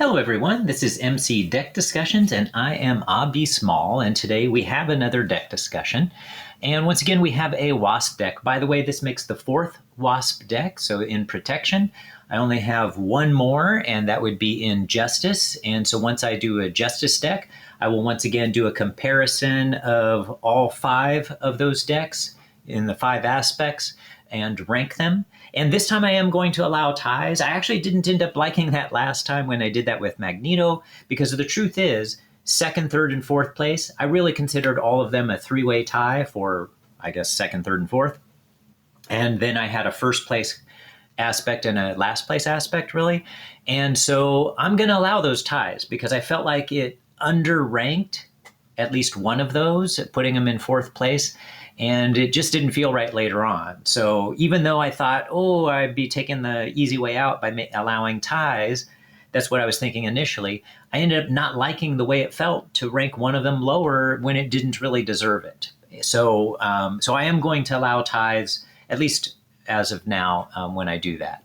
Hello everyone, this is MC Deck Discussions and I am Abby Small, and today we have another deck discussion. And once again we have a Wasp deck. By the way, this makes the fourth Wasp deck, so in Protection. I only have one more, and that would be in Justice. And so once I do a Justice deck, I will once again do a comparison of all five of those decks in the five aspects and rank them. And this time I am going to allow ties. I actually didn't end up liking that last time when I did that with Magneto, because the truth is, second, third, and fourth place, I really considered all of them a three-way tie for, I guess, second, third, and fourth. And then I had a first place aspect and a last place aspect, really. And so I'm going to allow those ties because I felt like it underranked at least one of those, putting them in fourth place. And it just didn't feel right later on. So even though I thought, oh, I'd be taking the easy way out by allowing ties, that's what I was thinking initially, I ended up not liking the way it felt to rank one of them lower when it didn't really deserve it. So I am going to allow ties, at least as of now, when I do that.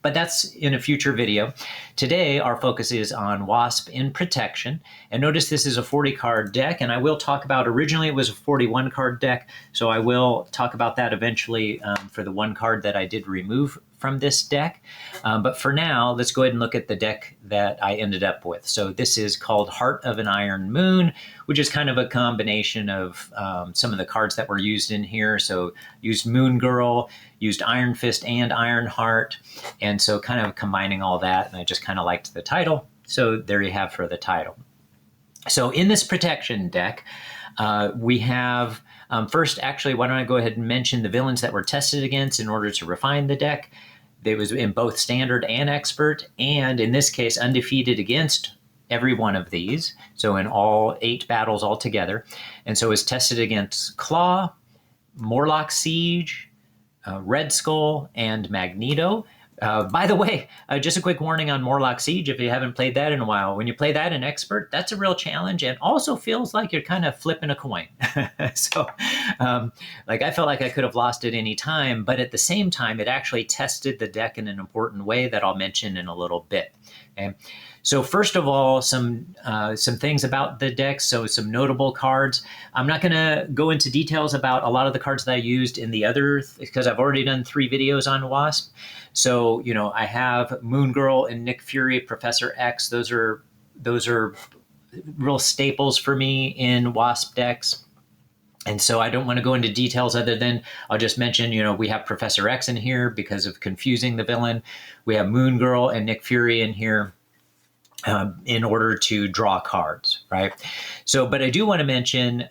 But that's in a future video. Today, our focus is on Wasp in Protection. And notice this is a 40 card deck, and I will talk about, originally it was a 41 card deck, so I will talk about that eventually for the one card that I did remove from this deck. But for now, let's go ahead and look at the deck that I ended up with. So this is called Heart of an Iron Moon, which is kind of a combination of some of the cards that were used in here. So used Moon Girl, used Iron Fist and Iron Heart, and so kind of combining all that, and I just kind of liked the title. So there you have for the title. So in this Protection deck, we have, first, actually, why don't I go ahead and mention the villains that were tested against in order to refine the deck. They was in both Standard and Expert, and in this case, Undefeated against every one of these, so in all 8 battles altogether. And so it was tested against Claw, Morlock Siege, Red Skull, and Magneto. By the way, just a quick warning on Morlock Siege, if you haven't played that in a while. When you play that in Expert, that's a real challenge, and also feels like you're kind of flipping a coin. So, like, I felt like I could have lost it any time, but at the same time, it actually tested the deck in an important way that I'll mention in a little bit. Okay? So first of all, some things about the deck, so some notable cards. I'm not going to go into details about a lot of the cards that I used in the other, because I've already done 3 videos on Wasp. So, you know, I have Moon Girl and Nick Fury, Professor X. Those are real staples for me in Wasp decks. And so I don't want to go into details other than I'll just mention, you know, we have Professor X in here because of confusing the villain. We have Moon Girl and Nick Fury in here in order to draw cards, right? So, but I do want to mention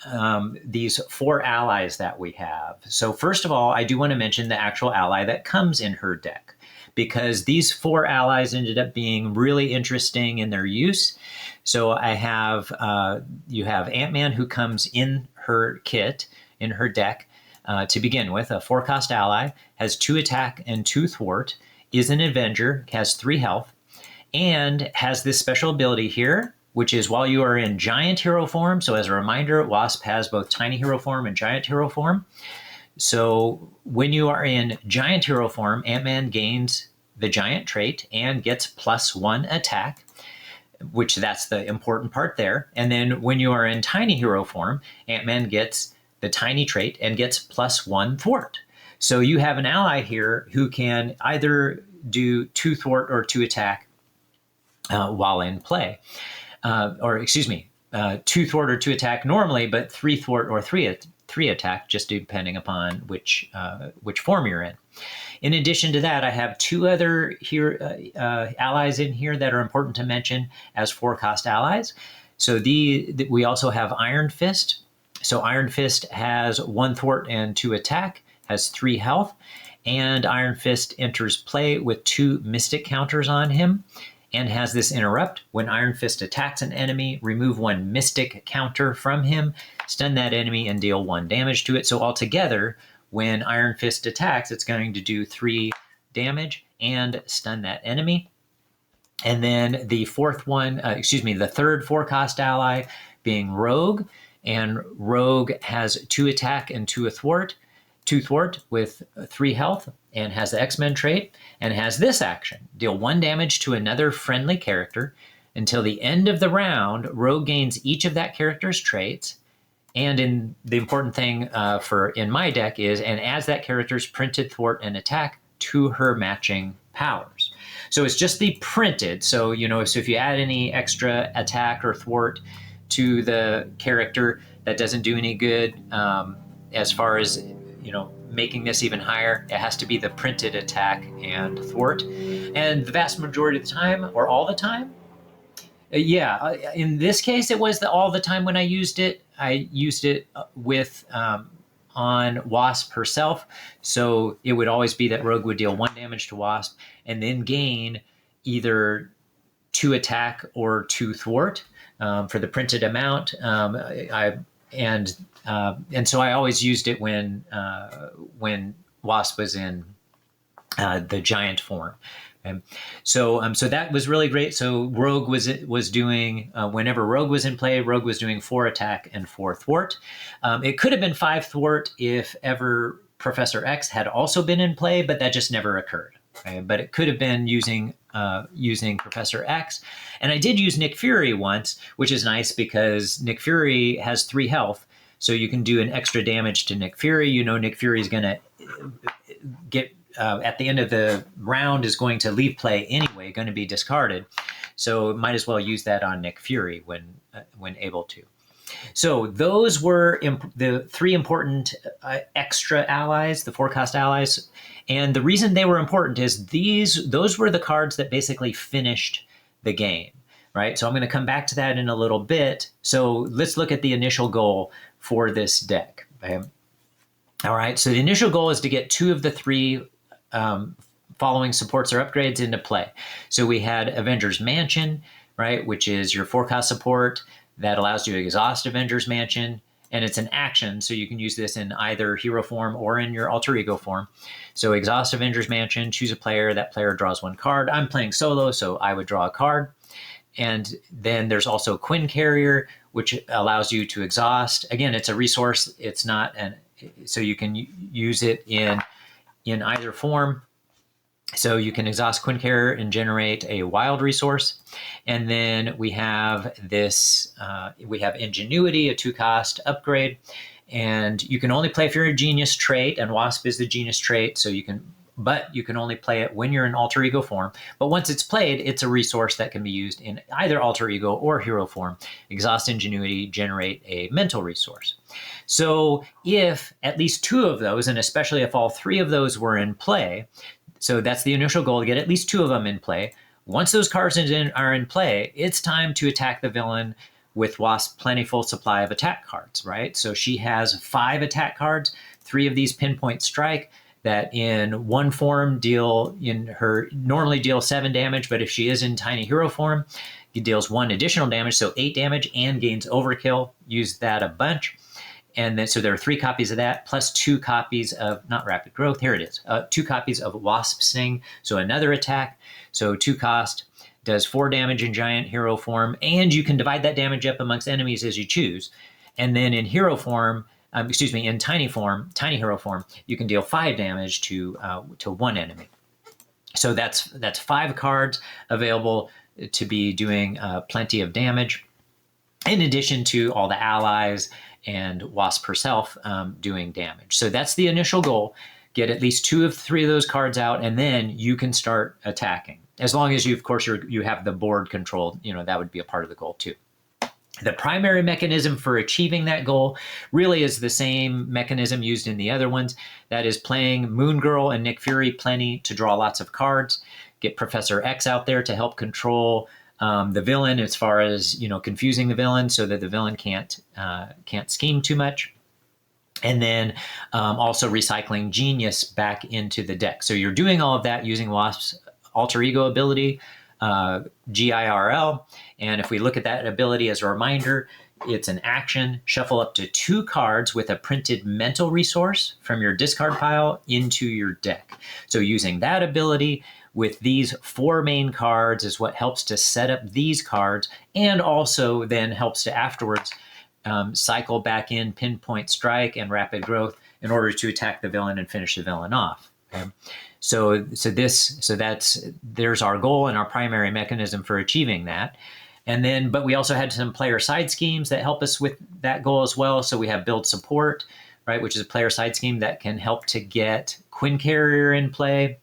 these 4 allies that we have. So first of all, I do want to mention the actual ally that comes in her deck, because these 4 allies ended up being really interesting in their use. So I have, you have Ant-Man, who comes in her kit, in her deck, to begin with, a 4-cost ally, has 2 attack and 2 thwart, is an Avenger, has 3 health, and has this special ability here, which is while you are in giant hero form. So as a reminder, Wasp has both tiny hero form and giant hero form. So when you are in giant hero form, Ant-Man gains the giant trait and gets +1 attack, which that's the important part there. And then when you are in tiny hero form, Ant-Man gets the tiny trait and gets +1 thwart. So you have an ally here who can either do 2 thwart or 2 attack while in play. 2 thwart or 2 attack normally, but 3 thwart or 3 attack, just depending upon which form you're in. In addition to that, I have 2 other allies in here that are important to mention as 4-cost allies. So we also have Iron Fist. So Iron Fist has 1 thwart and 2 attack, has 3 health, and Iron Fist enters play with 2 mystic counters on him, and has this interrupt. When Iron Fist attacks an enemy, remove 1 mystic counter from him, stun that enemy, and deal 1 damage to it. So altogether, when Iron Fist attacks, it's going to do 3 damage and stun that enemy. And then the third 4-cost ally being Rogue, and Rogue has 2 attack and 2 thwart, 2 thwart with 3 health, and has the X-Men trait, and has this action. Deal 1 damage to another friendly character, Until the end of the round, Rogue gains each of that character's traits. And in the important thing for in my deck is, and adds that character's printed thwart and attack to her matching powers. So it's just the printed. So, so if you add any extra attack or thwart to the character, that doesn't do any good as far as, making this even higher. It has to be the printed attack and thwart. And the vast majority of the time, or all the time, in this case, it was all the time when I used it. I used it with on Wasp herself. So it would always be that Rogue would deal 1 damage to Wasp and then gain either 2 attack or 2 thwart for the printed amount. And so I always used it when Wasp was in the giant form. So that was really great. So Rogue was doing whenever Rogue was in play, Rogue was doing 4 attack and 4 thwart. It could have been 5 thwart if ever Professor X had also been in play, but that just never occurred. Okay? But it could have been using Professor X. And I did use Nick Fury once, which is nice because Nick Fury has 3 health. So you can do an extra damage to Nick Fury. Nick Fury is going to get at the end of the round is going to leave play anyway, going to be discarded. So might as well use that on Nick Fury when able to. So those were the 3 important extra allies, the 4-cost allies. And the reason they were important is those were the cards that basically finished the game, right? So I'm going to come back to that in a little bit. So let's look at the initial goal for this deck. Okay? All right, so the initial goal is to get 2 of the 3 following supports or upgrades into play. So we had Avengers Mansion, right, which is your 4-cost support that allows you to exhaust Avengers Mansion, and it's an action, so you can use this in either hero form or in your alter ego form. So exhaust Avengers Mansion, choose a player, that player draws 1 card. I'm playing solo, so I would draw a card. And then there's also Quinn Carrier, which allows you to exhaust. Again, it's a resource. It's not so you can use it in either form. So you can exhaust Quinn Carrier and generate a wild resource. And then we have we have Ingenuity, a 2-cost upgrade. And you can only play if you're a genius trait, and Wasp is the genius trait. So you can only play it when you're in alter ego form. But once it's played, it's a resource that can be used in either alter ego or hero form. Exhaust Ingenuity, generate a mental resource. So if at least 2 of those, and especially if all 3 of those were in play, so that's the initial goal, to get at least 2 of them in play. Once those cards are in play, it's time to attack the villain with Wasp's plentiful supply of attack cards, right? So she has 5 attack cards, 3 of these pinpoint strike, that in one form normally deal 7 damage, but if she is in tiny hero form, it deals 1 additional damage, so 8 damage, and gains overkill. Use that a bunch. And then, so there are 3 copies of that, plus 2 copies of, not rapid growth, here it is, 2 copies of Wasp Sting, so another attack. So 2 cost, does 4 damage in giant hero form, and you can divide that damage up amongst enemies as you choose. And then in hero form, in tiny hero form, you can deal 5 damage to 1 enemy. So that's 5 cards available to be doing plenty of damage, in addition to all the allies and Wasp herself doing damage. So that's the initial goal. Get at least 2 of 3 of those cards out, and then you can start attacking. As long as you have the board controlled, that would be a part of the goal too. The primary mechanism for achieving that goal really is the same mechanism used in the other ones. That is playing Moon Girl and Nick Fury plenty to draw lots of cards. Get Professor X out there to help control the villain, as far as confusing the villain so that the villain can't scheme too much. And then also recycling Genius back into the deck. So you're doing all of that using Wasp's alter ego ability, GIRL. And if we look at that ability as a reminder, it's an action. Shuffle up to 2 cards with a printed mental resource from your discard pile into your deck. So using that ability with these 4 main cards is what helps to set up these cards, and also then helps to afterwards cycle back in Pinpoint Strike and Rapid Growth in order to attack the villain and finish the villain off. Okay? So there's our goal and our primary mechanism for achieving that. And then, but we also had some player side schemes that help us with that goal as well. So we have build support, right, which is a player side scheme that can help to get Quinn Carrier in play.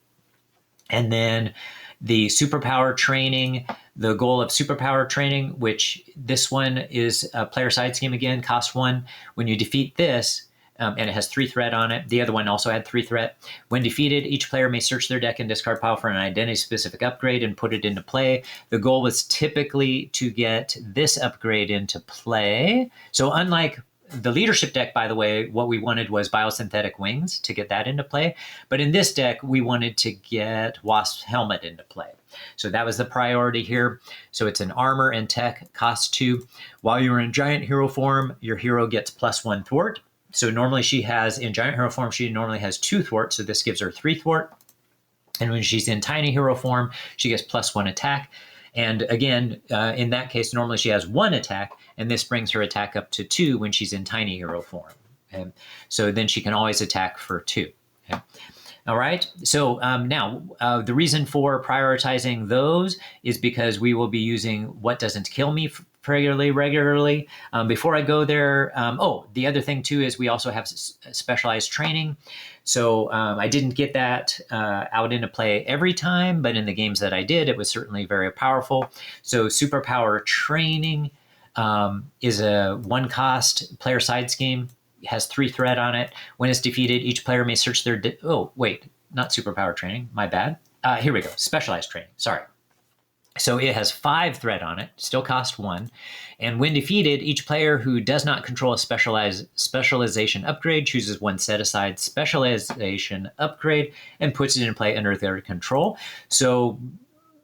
And then the superpower training, the goal of superpower training, which this one is a player side scheme again, cost 1. When you defeat this, and it has 3 threat on it. The other one also had 3 threat. When defeated, each player may search their deck and discard pile for an identity-specific upgrade and put it into play. The goal was typically to get this upgrade into play. So unlike the leadership deck, by the way, what we wanted was biosynthetic wings to get that into play. But in this deck, we wanted to get Wasp's helmet into play. So that was the priority here. So it's an armor and tech, cost 2. While you're in giant hero form, your hero gets +1 thwart. So normally she has, in giant hero form, she normally has 2 thwart. So this gives her 3 thwart. And when she's in tiny hero form, she gets +1 attack. And again, in that case, normally she has 1 attack, and this brings her attack up to 2 when she's in tiny hero form. Okay? So then she can always attack for 2. Okay? All right, so now the reason for prioritizing those is because we will be using What Doesn't Kill Me regularly. Before I go there, the other thing too is we also have specialized training. So I didn't get that out into play every time, but in the games that I did, it was certainly very powerful. So superpower training is a 1-cost player side scheme. Has 3 threat on it. When it's defeated, each player may search their... not superpower training. My bad. Here we go. Specialized training. Sorry. So it has 5 threat on it. Still cost 1. And when defeated, each player who does not control a specialization upgrade chooses 1 set-aside specialization upgrade and puts it in play under their control. So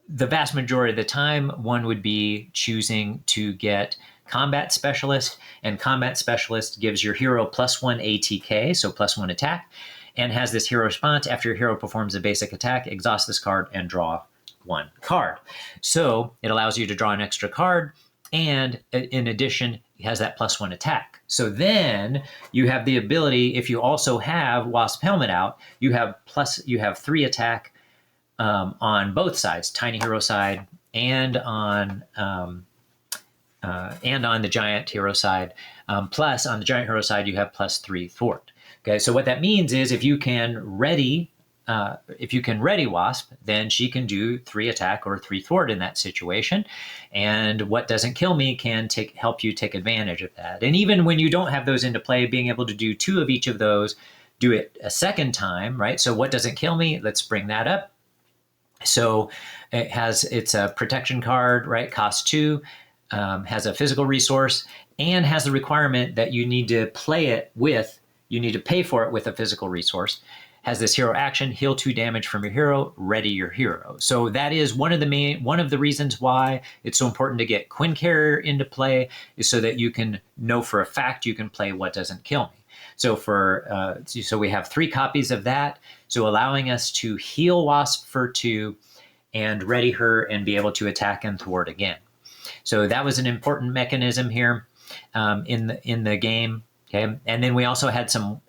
the vast majority of the time, one would be choosing to get Combat Specialist, and Combat Specialist gives your hero +1 ATK, so +1 attack, and has this hero response. After your hero performs a basic attack, exhaust this card and draw 1 card. So it allows you to draw an extra card, and in addition, it has that +1 attack. So then you have the ability, if you also have Wasp Helmet out, you have 3 attack on both sides, tiny hero side and on the giant hero side. Plus, on the giant hero side, you have +3 thwart. Okay, so what that means is if you can ready Wasp, then she can do 3 attack or 3 thwart in that situation. And What Doesn't Kill Me can help you take advantage of that. And even when you don't have those into play, being able to do 2 of each of those, do it a second time, right? So What Doesn't Kill Me, let's bring that up. So it's a protection card, right? Cost 2. Has a physical resource, and has the requirement that you need to you need to pay for it with a physical resource. Has this hero action, heal 2 damage from your hero, ready your hero. So that is one of the reasons why it's so important to get Quinn Carrier into play, is so that you can know for a fact you can play What Doesn't Kill Me. So so we have 3 copies of that, so allowing us to heal Wasp for 2 and ready her and be able to attack and thwart again. So that was an important mechanism here in the game. Okay, and then we also had some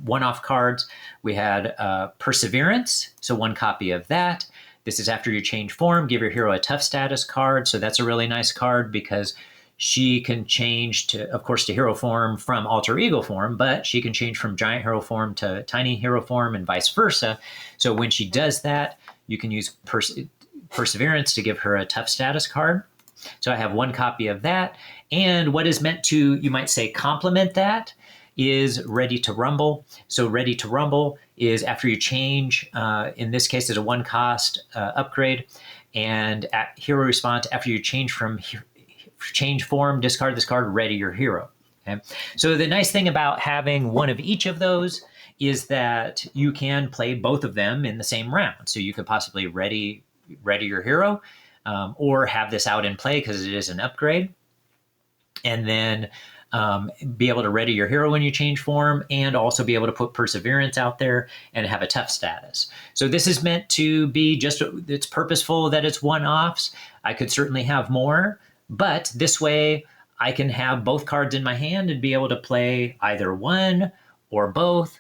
one-off cards. We had Perseverance, so 1 copy of that. This is after you change form, give your hero a tough status card. So that's a really nice card because she can change to hero form from alter ego form, but she can change from giant hero form to tiny hero form and vice versa. So when she does that, you can use Perseverance to give her a tough status card. So I have 1 copy of that. And what is meant to, you might say, complement that is Ready to Rumble. So Ready to Rumble is after you change, in this case, it's a 1-cost upgrade. And at hero response, after you change form, discard this card, ready your hero. Okay? So the nice thing about having 1 of each of those is that you can play both of them in the same round. So you could possibly ready your hero, or have this out in play because it is an upgrade, and then be able to ready your hero when you change form, and also be able to put Perseverance out there and have a tough status. So this is meant to be it's purposeful that it's one-offs. I could certainly have more, but this way I can have both cards in my hand and be able to play either one or both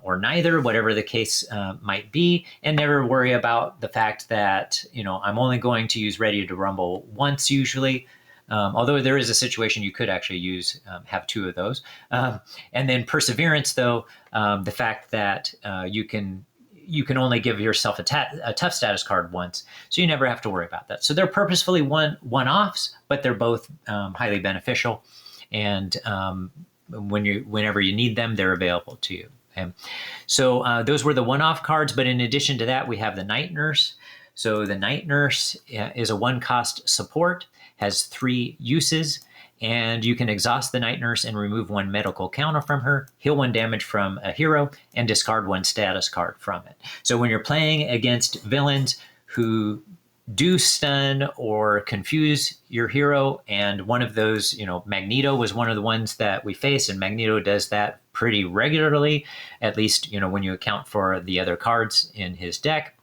or neither, whatever the case might be, and never worry about the fact that, I'm only going to use Ready to Rumble once usually. Although there is a situation you could actually have 2 of those. And then Perseverance, though, the fact that you can only give yourself a tough status card once, so you never have to worry about that. So they're purposefully one-offs, but they're both highly beneficial. And whenever you need them, they're available to you. Okay? So those were the one-off cards, but in addition to that, we have the Night Nurse. So the Night Nurse is a 1-cost support, has 3 uses, and you can exhaust the Night Nurse and remove 1 medical counter from her, heal 1 damage from a hero, and discard 1 status card from it. So when you're playing against villains who do stun or confuse your hero, and one of those, Magneto was one of the ones that we face, and Magneto does that pretty regularly, at least, when you account for the other cards in his deck,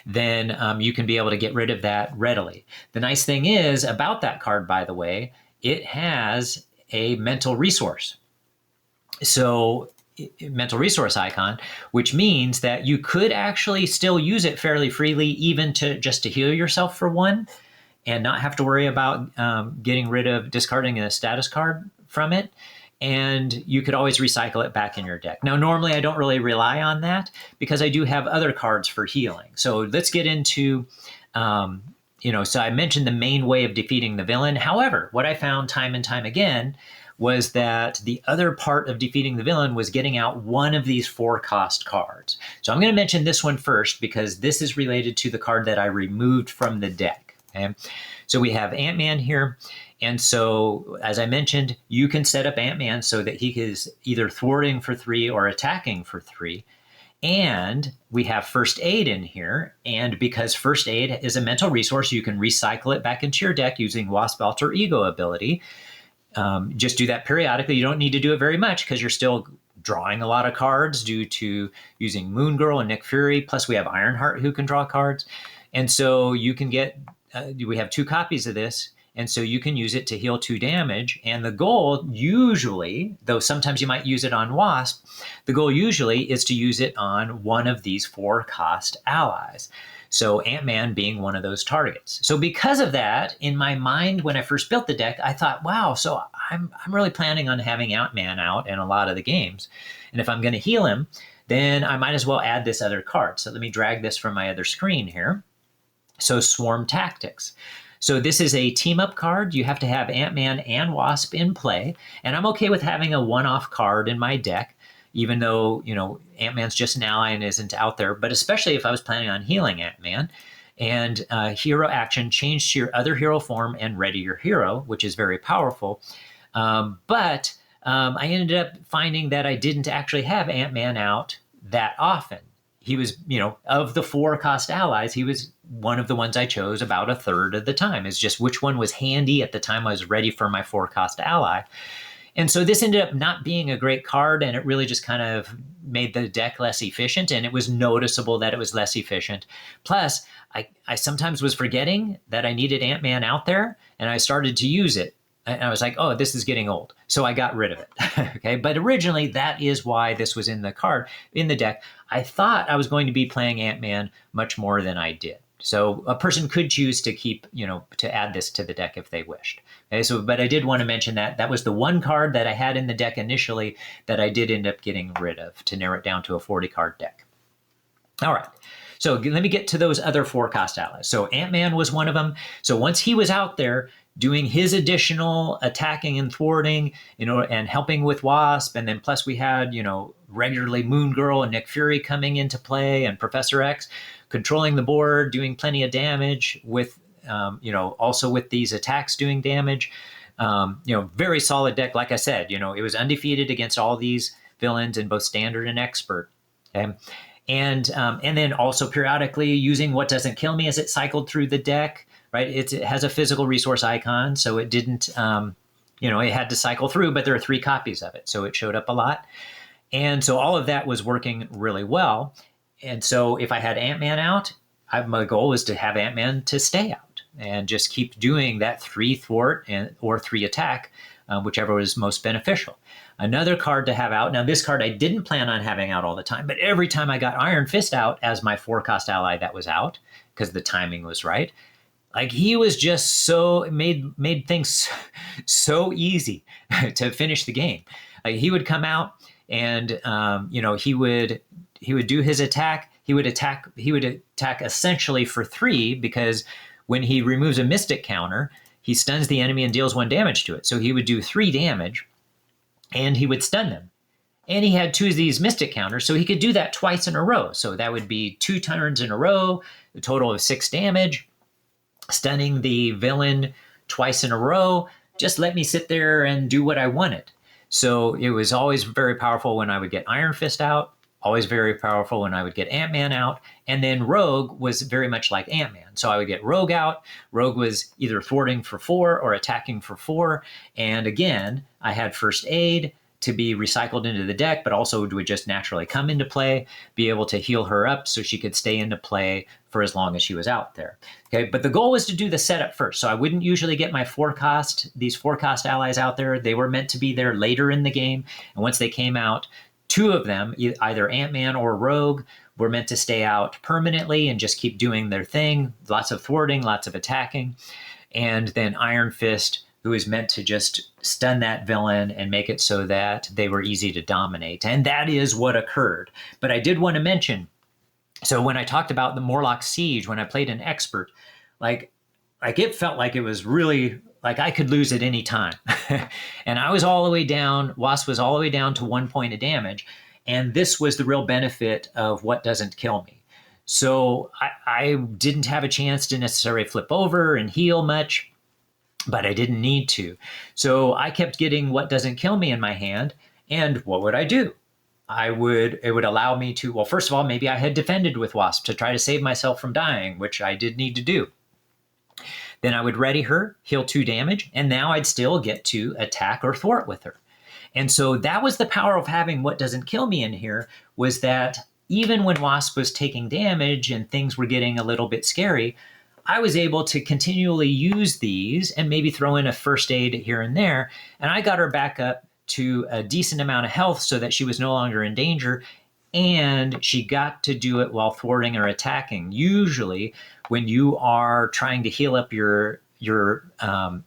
then you can be able to get rid of that readily. The nice thing is about that card, by the way, it has a mental resource. So mental resource icon, which means that you could actually still use it fairly freely, even just to heal yourself for 1 and not have to worry about discarding a status card from it. And you could always recycle it back in your deck. Now, normally I don't really rely on that because I do have other cards for healing. So let's get into, so I mentioned the main way of defeating the villain. However, what I found time and time again was that the other part of defeating the villain was getting out one of these 4-cost cards. So I'm going to mention this one first because this is related to the card that I removed from the deck. Okay? So we have Ant-Man here. And so, as I mentioned, you can set up Ant-Man so that he is either thwarting for 3 or attacking for 3. And we have First Aid in here. And because First Aid is a mental resource, you can recycle it back into your deck using Wasp Alter Ego ability. Just do that periodically. You don't need to do it very much because you're still drawing a lot of cards due to using Moon Girl and Nick Fury. Plus, we have Ironheart who can draw cards. And so you can we have 2 copies of this. And so you can use it to heal 2 damage. And the goal usually, though sometimes you might use it on Wasp, the goal usually is to use it on one of these 4-cost allies. So Ant-Man being one of those targets. So because of that, in my mind, when I first built the deck, I thought, wow, so I'm really planning on having Ant-Man out in a lot of the games. And if I'm going to heal him, then I might as well add this other card. So let me drag this from my other screen here. So Swarm Tactics. So this is a team-up card. You have to have Ant-Man and Wasp in play. And I'm okay with having a one-off card in my deck, even though, Ant-Man's just an ally and isn't out there. But especially if I was planning on healing Ant-Man. And hero action, change to your other hero form and ready your hero, which is very powerful. But I ended up finding that I didn't actually have Ant-Man out that often. He was, of the 4-cost allies, he was one of the ones I chose about 1/3 of the time. It's just which one was handy at the time I was ready for my 4-cost ally. And so this ended up not being a great card, and it really just kind of made the deck less efficient, and it was noticeable that it was less efficient. Plus, I sometimes was forgetting that I needed Ant-Man out there, and I started to use it. And I was like, oh, this is getting old. So I got rid of it. Okay. But originally, that is why this was in the deck. I thought I was going to be playing Ant-Man much more than I did. So a person could choose to keep, to add this to the deck if they wished. Okay. So, but I did want to mention that was the one card that I had in the deck initially that I did end up getting rid of to narrow it down to a 40-card deck. All right. So let me get to those other 4-cost allies. So Ant-Man was one of them. So once he was out there, doing his additional attacking and thwarting, and helping with Wasp. And then plus we had, regularly Moon Girl and Nick Fury coming into play, and Professor X controlling the board, doing plenty of damage with, also with these attacks doing damage. Very solid deck. Like I said, it was undefeated against all these villains in both standard and expert. Okay. And then also periodically using What Doesn't Kill Me as it cycled through the deck. Right, it has a physical resource icon, so it didn't, it had to cycle through, but there are 3 copies of it, so it showed up a lot. And so all of that was working really well. And so if I had Ant-Man out, my goal was to have Ant-Man to stay out and just keep doing that 3 thwart or 3 attack whichever was most beneficial. Another card to have out. Now, this card I didn't plan on having out all the time, but every time I got Iron Fist out as my 4-cost ally that was out, because the timing was right, like he was just so made things so easy to finish the game. Like he would come out and he would do his attack. He would attack essentially for 3, because when he removes a mystic counter, he stuns the enemy and deals 1 damage to it. So he would do 3 damage and he would stun them. And he had 2 of these mystic counters, so he could do that twice in a row. So that would be 2 turns in a row, a total of 6 damage, stunning the villain twice in a row. Just let me sit there and do what I wanted. So it was always very powerful when I would get Iron Fist out, always very powerful when I would get Ant-Man out, and then Rogue was very much like Ant-Man. So I would get Rogue out. Rogue was either thwarting for 4 or attacking for 4. And again, I had First Aid to be recycled into the deck, but also would just naturally come into play, be able to heal her up so she could stay into play for as long as she was out there. Okay, but the goal was to do the setup first. So I wouldn't usually get my these 4-cost allies out there. They were meant to be there later in the game. And once they came out, 2 of them, either Ant-Man or Rogue, were meant to stay out permanently and just keep doing their thing. Lots of thwarting, lots of attacking. And then Iron Fist, who is meant to just stun that villain and make it so that they were easy to dominate. And that is what occurred. But I did want to mention, so when I talked about the Morlock Siege, when I played an expert, like it felt like it was really, like I could lose at any time. And I was all the way down, Wasp was all the way down to 1 point of damage. And this was the real benefit of what doesn't kill me. So I didn't have a chance to necessarily flip over and heal much, but I didn't need to. So I kept getting what doesn't kill me in my hand. And what would I do? It would allow me to, well, first of all, maybe I had defended with Wasp to try to save myself from dying, which I did need to do. Then I would ready her, heal 2 damage, and now I'd still get to attack or thwart with her. And so that was the power of having what doesn't kill me in here, was that even when Wasp was taking damage and things were getting a little bit scary, I was able to continually use these and maybe throw in a first aid here and there. And I got her back up to a decent amount of health so that she was no longer in danger. And she got to do it while thwarting or attacking. Usually when you are trying to heal up your hero,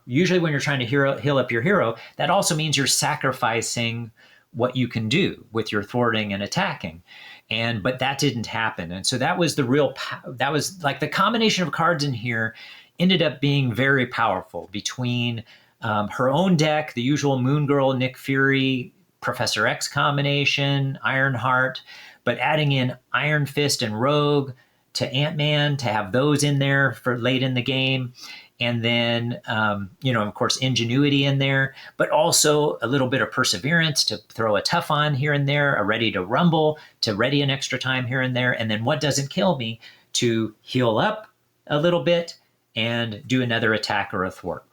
usually when you're trying to heal up your hero, that also means you're sacrificing what you can do with your thwarting and attacking. But that didn't happen. And so that was that was like the combination of cards in here ended up being very powerful between her own deck, the usual Moon Girl, Nick Fury, Professor X combination, Ironheart, but adding in Iron Fist and Rogue to Ant-Man to have those in there for late in the game. And then, of course, Ingenuity in there, but also a little bit of Perseverance to throw a tough on here and there, a Ready to Rumble to ready an extra time here and there, and then What Doesn't Kill Me to heal up a little bit and do another attack or a thwart.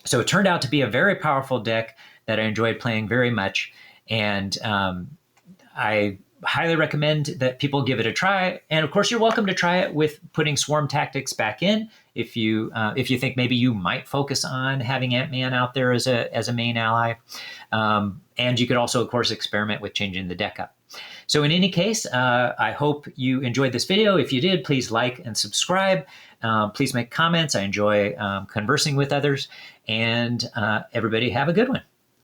So it turned out to be a very powerful deck that I enjoyed playing very much, and I highly recommend that people give it a try. And of course, you're welcome to try it with putting Swarm Tactics back in if you think maybe you might focus on having Ant-Man out there as a main ally. And you could also, of course, experiment with changing the deck up. So in any case, I hope you enjoyed this video. If you did, please like and subscribe. Please make comments. I enjoy conversing with others. And everybody have a good one.